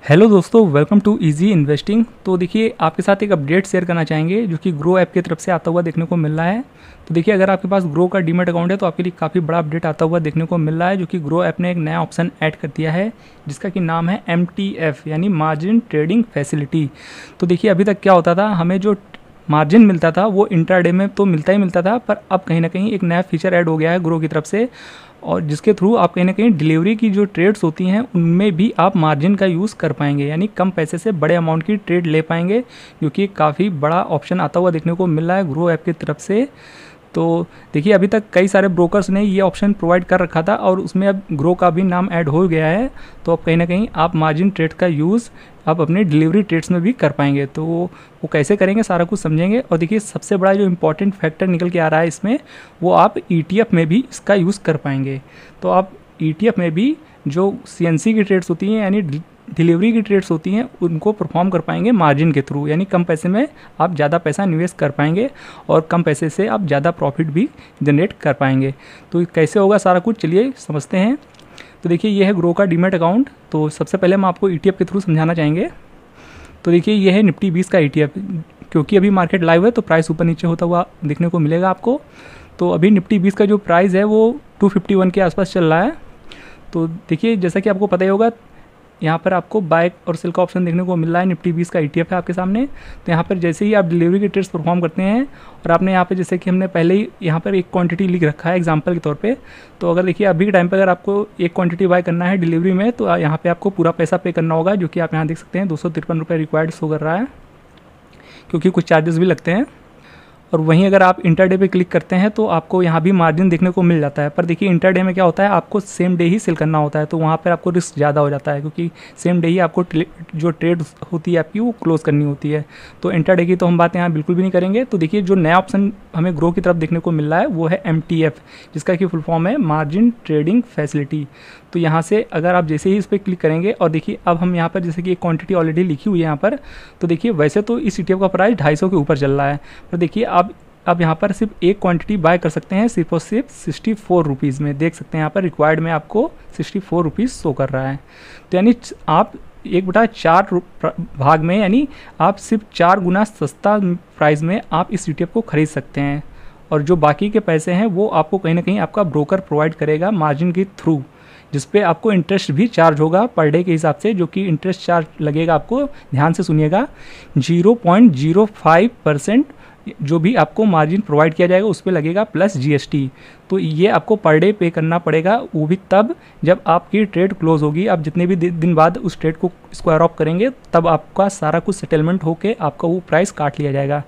Hello दोस्तों, welcome to easy investing. तो देखिए, आपके साथ एक अपडेट शेयर करना चाहेंगे जो कि ग्रो ऐप की तरफ से आता हुआ देखने को मिल रहा है। तो देखिए, अगर आपके पास ग्रो का डीमैट अकाउंट है तो आपके लिए काफ़ी बड़ा अपडेट आता हुआ देखने को मिल रहा है, जो कि ग्रो ऐप ने एक नया ऑप्शन ऐड कर दिया है जिसका कि नाम है MTF यानी मार्जिन ट्रेडिंग फैसिलिटी। तो देखिए, अभी तक क्या होता था, हमें जो मार्जिन मिलता था वो इंट्राडे में तो मिलता ही मिलता था, पर अब कहीं ना कहीं एक नया फीचर ऐड हो गया है ग्रो की तरफ से, और जिसके थ्रू आप कहीं ना कहीं डिलीवरी की जो ट्रेड्स होती हैं उनमें भी आप मार्जिन का यूज़ कर पाएंगे, यानी कम पैसे से बड़े अमाउंट की ट्रेड ले पाएंगे, जो कि काफ़ी बड़ा ऑप्शन आता हुआ देखने को मिल रहा है ग्रो ऐप की तरफ से। तो देखिए, अभी तक कई सारे ब्रोकर्स ने ये ऑप्शन प्रोवाइड कर रखा था और उसमें अब ग्रो का भी नाम ऐड हो गया है। तो अब कहीं ना कहीं आप मार्जिन ट्रेड का यूज़ आप अपने डिलीवरी ट्रेड्स में भी कर पाएंगे। तो वो कैसे करेंगे सारा कुछ समझेंगे। और देखिए, सबसे बड़ा जो इंपॉर्टेंट फैक्टर निकल के आ रहा है इसमें, वो आप ETF में भी इसका यूज़ कर पाएंगे। तो आप ETF में भी जो CNC की ट्रेड्स होती हैं यानी डिलीवरी की ट्रेड्स होती हैं उनको परफॉर्म कर पाएंगे मार्जिन के थ्रू, यानी कम पैसे में आप ज़्यादा पैसा इन्वेस्ट कर पाएंगे और कम पैसे से आप ज़्यादा प्रॉफिट भी जनरेट कर पाएंगे। तो कैसे होगा सारा कुछ, चलिए समझते हैं। तो देखिए, ये है ग्रो का डीमैट अकाउंट। तो सबसे पहले हम आपको ETF के थ्रू समझाना चाहेंगे। तो देखिए, ये है निफ्टी 20 का ETF। क्योंकि अभी मार्केट लाइव है तो प्राइस ऊपर नीचे होता हुआ देखने को मिलेगा आपको। तो अभी निफ्टी 20 का जो प्राइस है वो 251 के आसपास चल रहा है। तो देखिए, जैसा कि आपको पता ही होगा, यहाँ पर आपको बाय और सेल का ऑप्शन देखने को मिल रहा है। निफ्टी 20 का ETF है आपके सामने। तो यहाँ पर जैसे ही आप डिलीवरी के ट्रेड्स परफॉर्म करते हैं और आपने यहाँ पे, जैसे कि हमने पहले ही यहाँ पर एक क्वांटिटी लिख रखा है एग्जांपल के तौर पे, तो अगर देखिए अभी के टाइम पे अगर आपको एक क्वांटिटी बाय करना है डिलीवरी में तो यहाँ पे आपको पूरा पैसा पे करना होगा, जो कि आप यहाँ देख सकते हैं 253 रुपये रिक्वायर्ड शो कर रहा है, क्योंकि कुछ चार्जेस भी लगते हैं। और वहीं अगर आप इंटरडे पे क्लिक करते हैं तो आपको यहाँ भी मार्जिन देखने को मिल जाता है। पर देखिए, इंटरडे में क्या होता है, आपको सेम डे ही सेल करना होता है, तो वहाँ पर आपको रिस्क ज़्यादा हो जाता है, क्योंकि सेम डे ही आपको जो ट्रेड होती है आपकी वो क्लोज करनी होती है। तो इंटरडे की तो हम बात यहाँ बिल्कुल भी नहीं करेंगे। तो देखिए, जो नया ऑप्शन हमें ग्रो की तरफ देखने को मिल रहा है वो है MTF, जिसका कि फुल फॉर्म है मार्जिन ट्रेडिंग फैसिलिटी। तो यहाँ से अगर आप जैसे ही इस पर क्लिक करेंगे, और देखिए अब हम यहाँ पर जैसे कि एक क्वांटिटी ऑलरेडी लिखी हुई है यहाँ पर, तो देखिए वैसे तो इस ETF का प्राइस 250 के ऊपर चल रहा है, पर देखिए आप यहाँ पर सिर्फ एक क्वांटिटी बाय कर सकते हैं सिर्फ और सिर्फ 64 रुपीज़ में। देख सकते हैं यहाँ पर रिक्वायर्ड में आपको 64 रुपीज़ शो कर रहा है। तो यानी आप 1/4 भाग में, यानी आप सिर्फ 4 गुना सस्ता प्राइस में आप इस ETF को खरीद सकते हैं। और जो बाकी के पैसे हैं वो आपको कहीं ना कहीं आपका ब्रोकर प्रोवाइड करेगा मार्जिन के थ्रू, जिस पे आपको इंटरेस्ट भी चार्ज होगा पर डे के हिसाब से, जो कि इंटरेस्ट चार्ज लगेगा आपको, ध्यान से सुनिएगा, 0.05% जो भी आपको मार्जिन प्रोवाइड किया जाएगा उस पर लगेगा प्लस GST। तो ये आपको पर डे पे करना पड़ेगा, वो भी तब जब आपकी ट्रेड क्लोज होगी। आप जितने भी दिन बाद उस ट्रेड को स्क्वायर ऑफ करेंगे तब आपका सारा कुछ सेटलमेंट होके आपका वो प्राइस काट लिया जाएगा।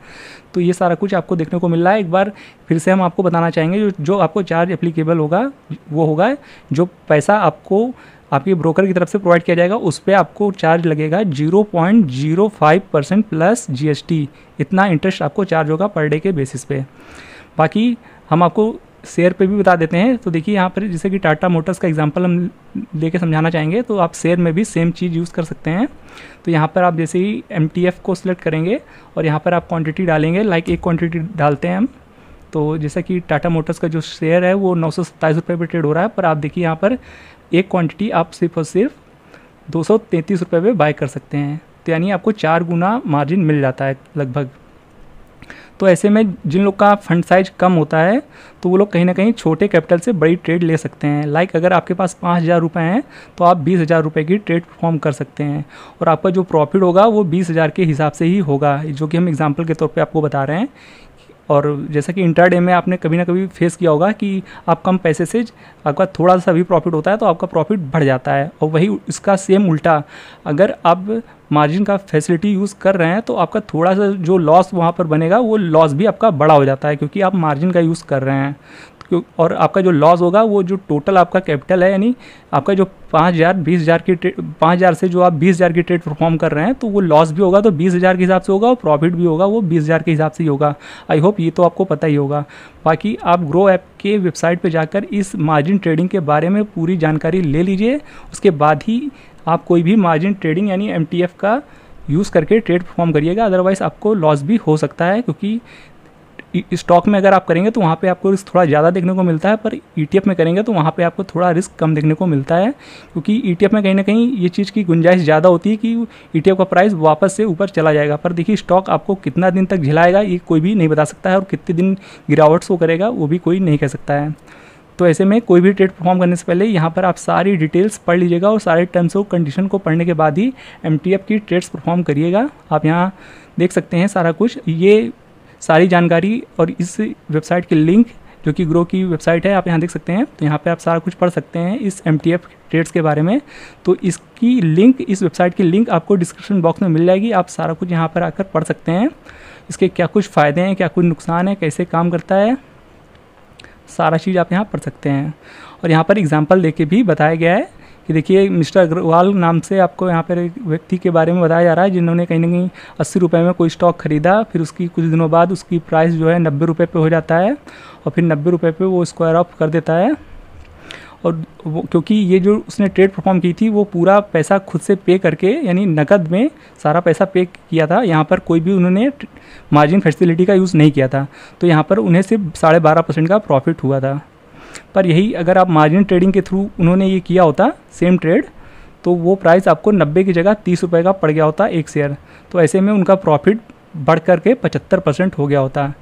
तो ये सारा कुछ आपको देखने को मिल रहा है। एक बार फिर से हम आपको बताना चाहेंगे, जो आपको चार्ज एप्लीकेबल होगा वो होगा जो पैसा आपको आपके ब्रोकर की तरफ से प्रोवाइड किया जाएगा उस पर आपको चार्ज लगेगा 0.05% प्लस GST। इतना इंटरेस्ट आपको चार्ज होगा पर डे के बेसिस पे। बाकी हम आपको शेयर पे भी बता देते हैं। तो देखिए, यहाँ पर जैसे कि टाटा मोटर्स का एग्जांपल हम लेके समझाना चाहेंगे, तो आप शेयर में भी सेम चीज़ यूज़ कर सकते हैं। तो यहाँ पर आप जैसे ही MTF को सिलेक्ट करेंगे और यहाँ पर आप क्वान्टिटी डालेंगे, लाइक एक क्वान्टिटी डालते हैं हम। तो जैसा कि टाटा मोटर्स का जो शेयर है वो 927 रुपये पर ट्रेड हो रहा है, पर आप देखिए यहाँ पर एक क्वांटिटी आप सिर्फ और सिर्फ 233 रुपये में बाय कर सकते हैं। तो यानी आपको 4 गुना मार्जिन मिल जाता है लगभग। तो ऐसे में जिन लोग का फंड साइज कम होता है तो वो लोग कहीं ना कहीं छोटे कैपिटल से बड़ी ट्रेड ले सकते हैं। लाइक अगर आपके पास 5000 रुपये हैं तो आप 20,000 रुपये की ट्रेड परफॉर्म कर सकते हैं, और आपका जो प्रॉफिट होगा वो 20,000 के हिसाब से ही होगा, जो कि हम एग्जाम्पल के तौर पर आपको बता रहे हैं। और जैसा कि इंट्राडे में आपने कभी ना कभी फेस किया होगा कि आप कम पैसे से आपका थोड़ा सा भी प्रॉफिट होता है तो आपका प्रॉफिट बढ़ जाता है, और वही इसका सेम उल्टा, अगर आप मार्जिन का फैसिलिटी यूज़ कर रहे हैं तो आपका थोड़ा सा जो लॉस वहाँ पर बनेगा वो लॉस भी आपका बड़ा हो जाता है, क्योंकि आप मार्जिन का यूज़ कर रहे हैं। और आपका जो लॉस होगा वो जो टोटल आपका कैपिटल है, यानी आपका जो 5,000 से जो आप 20,000 की ट्रेड परफॉर्म कर रहे हैं, तो वो लॉस भी होगा तो 20,000 के हिसाब से होगा, और प्रॉफिट भी होगा वो 20,000 के हिसाब से ही होगा। आई होप ये तो आपको पता ही होगा। बाकी आप ग्रो ऐप के वेबसाइट पे जाकर इस मार्जिन ट्रेडिंग के बारे में पूरी जानकारी ले लीजिए, उसके बाद ही आप कोई भी मार्जिन ट्रेडिंग यानी MTF का यूज़ करके ट्रेड परफॉर्म करिएगा, अदरवाइज़ आपको लॉस भी हो सकता है, क्योंकि स्टॉक में अगर आप करेंगे तो वहाँ पे आपको रिस्क थोड़ा ज़्यादा देखने को मिलता है, पर ETF में करेंगे तो वहाँ पे आपको थोड़ा रिस्क कम देखने को मिलता है, क्योंकि ETF में कहीं ना कहीं ये चीज़ की गुंजाइश ज़्यादा होती है कि ETF का प्राइस वापस से ऊपर चला जाएगा। पर देखिए स्टॉक आपको कितना दिन तक झिलाएगा ये कोई भी नहीं बता सकता है, और कितने दिन गिरावट शो करेगा वो भी कोई नहीं कह सकता है। तो ऐसे में कोई भी ट्रेड परफॉर्म करने से पहले यहाँ पर आप सारी डिटेल्स पढ़ लीजिएगा, और सारे टर्म्स और कंडीशन को पढ़ने के बाद ही MTF की ट्रेड्स परफॉर्म करिएगा। आप यहाँ देख सकते हैं सारा कुछ, ये सारी जानकारी और इस वेबसाइट की लिंक जो कि ग्रो की वेबसाइट है आप यहाँ देख सकते हैं। तो यहाँ पे आप सारा कुछ पढ़ सकते हैं इस MTF ट्रेड्स के बारे में। तो इसकी लिंक, इस वेबसाइट की लिंक आपको डिस्क्रिप्शन बॉक्स में मिल जाएगी, आप सारा कुछ यहाँ पर आकर पढ़ सकते हैं। इसके क्या कुछ फ़ायदे हैं, क्या कुछ नुकसान है, कैसे काम करता है, सारा चीज़ आप यहाँ पढ़ सकते हैं। और यहाँ पर एग्जाम्पल देके भी बताया गया है कि देखिए मिस्टर अग्रवाल नाम से आपको यहाँ पर एक व्यक्ति के बारे में बताया जा रहा है जिन्होंने कहीं ना कहीं 80 रुपये में कोई स्टॉक खरीदा, फिर उसकी कुछ दिनों बाद उसकी प्राइस जो है 90 रुपये पे हो जाता है, और फिर 90 रुपये पे वो स्क्वायर ऑफ कर देता है। और वो क्योंकि ये जो उसने ट्रेड परफॉर्म की थी वो पूरा पैसा खुद से पे करके, यानी नकद में सारा पैसा पे किया था, यहाँ पर कोई भी उन्होंने मार्जिन फैसिलिटी का यूज़ नहीं किया था, तो यहाँ पर उन्हें सिर्फ 12.5% का प्रॉफिट हुआ था। पर यही अगर आप मार्जिन ट्रेडिंग के थ्रू उन्होंने ये किया होता सेम ट्रेड, तो वो प्राइस आपको 90 की जगह 30 रुपये का पड़ गया होता एक शेयर। तो ऐसे में उनका प्रॉफिट बढ़ करके 75% हो गया होता।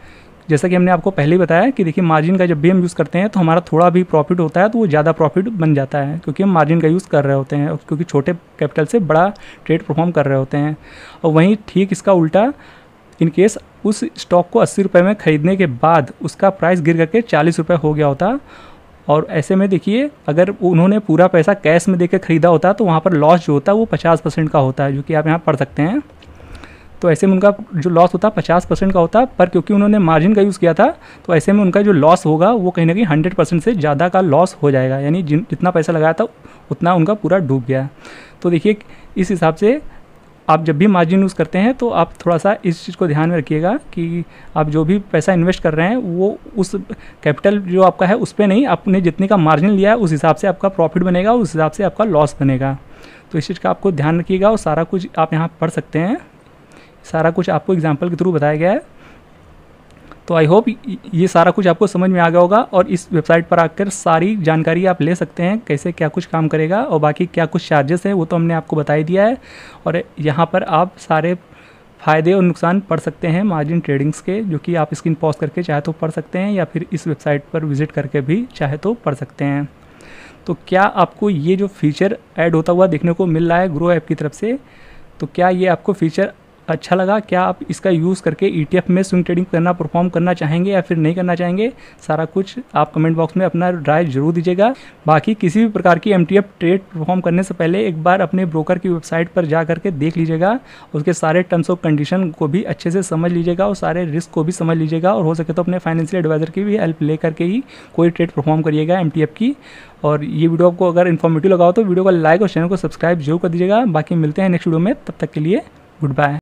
जैसा कि हमने आपको पहले ही बताया कि देखिए मार्जिन का जब भी हम यूज़ करते हैं तो हमारा थोड़ा भी प्रॉफिट होता है तो वो ज़्यादा प्रॉफिट बन जाता है, क्योंकि हम मार्जिन का यूज़ कर रहे होते हैं, क्योंकि छोटे कैपिटल से बड़ा ट्रेड परफॉर्म कर रहे होते हैं। और वहीं ठीक इसका उल्टा, इन केस उस स्टॉक को 80 रुपये में ख़रीदने के बाद उसका प्राइस गिर करके 40 रुपये हो गया होता, और ऐसे में देखिए अगर उन्होंने पूरा पैसा कैश में देकर ख़रीदा होता तो वहाँ पर लॉस जो होता है वो 50% का होता है, जो कि आप यहाँ पढ़ सकते हैं। तो ऐसे में उनका जो लॉस होता 50% का होता, पर क्योंकि उन्होंने मार्जिन का यूज़ किया था तो ऐसे में उनका जो लॉस होगा वो कहीं ना कहीं 100% से ज़्यादा का लॉस हो जाएगा, यानी जितना पैसा लगाया था उतना उनका पूरा डूब गया। तो देखिए इस हिसाब से आप जब भी मार्जिन यूज़ करते हैं तो आप थोड़ा सा इस चीज़ को ध्यान में रखिएगा कि आप जो भी पैसा इन्वेस्ट कर रहे हैं वो उस कैपिटल जो आपका है उस पर नहीं, आपने जितने का मार्जिन लिया है उस हिसाब से आपका प्रॉफिट बनेगा, उस हिसाब से आपका लॉस बनेगा। तो इस चीज़ का आपको ध्यान रखिएगा, और सारा कुछ आप यहाँ पढ़ सकते हैं, सारा कुछ आपको एग्जाम्पल के थ्रू बताया गया है। तो आई होप ये सारा कुछ आपको समझ में आ गया होगा, और इस वेबसाइट पर आकर सारी जानकारी आप ले सकते हैं कैसे क्या कुछ काम करेगा, और बाकी क्या कुछ चार्जेस है वो तो हमने आपको बता ही दिया है। और यहाँ पर आप सारे फ़ायदे और नुकसान पढ़ सकते हैं मार्जिन ट्रेडिंग्स के, जो कि आप स्क्रीन पॉज करके चाहे तो पढ़ सकते हैं, या फिर इस वेबसाइट पर विजिट करके भी चाहे तो पढ़ सकते हैं। तो क्या आपको ये जो फीचर ऐड होता हुआ देखने को मिल रहा है ग्रो ऐप की तरफ से, तो क्या ये आपको फीचर अच्छा लगा? क्या आप इसका यूज़ करके ETF में स्विंग ट्रेडिंग करना, परफॉर्म करना चाहेंगे या फिर नहीं करना चाहेंगे? सारा कुछ आप कमेंट बॉक्स में अपना राय जरूर दीजिएगा। बाकी किसी भी प्रकार की MTF ट्रेड परफॉर्म करने से पहले एक बार अपने ब्रोकर की वेबसाइट पर जा करके देख लीजिएगा, उसके सारे टर्म्स और कंडीशन को भी अच्छे से समझ लीजिएगा, और सारे रिस्क को भी समझ लीजिएगा, और हो सके तो अपने फाइनेंशियल एडवाइज़र की भी हेल्प ले करके ही कोई ट्रेड परफॉर्म करिएगा MTF की। और ये वीडियो आपको अगर इन्फॉर्मेटिव लगा हो तो वीडियो को लाइक और चैनल को सब्सक्राइब जरूर कर दीजिएगा। बाकी मिलते हैं नेक्स्ट वीडियो में, तब तक के लिए गुड बाय।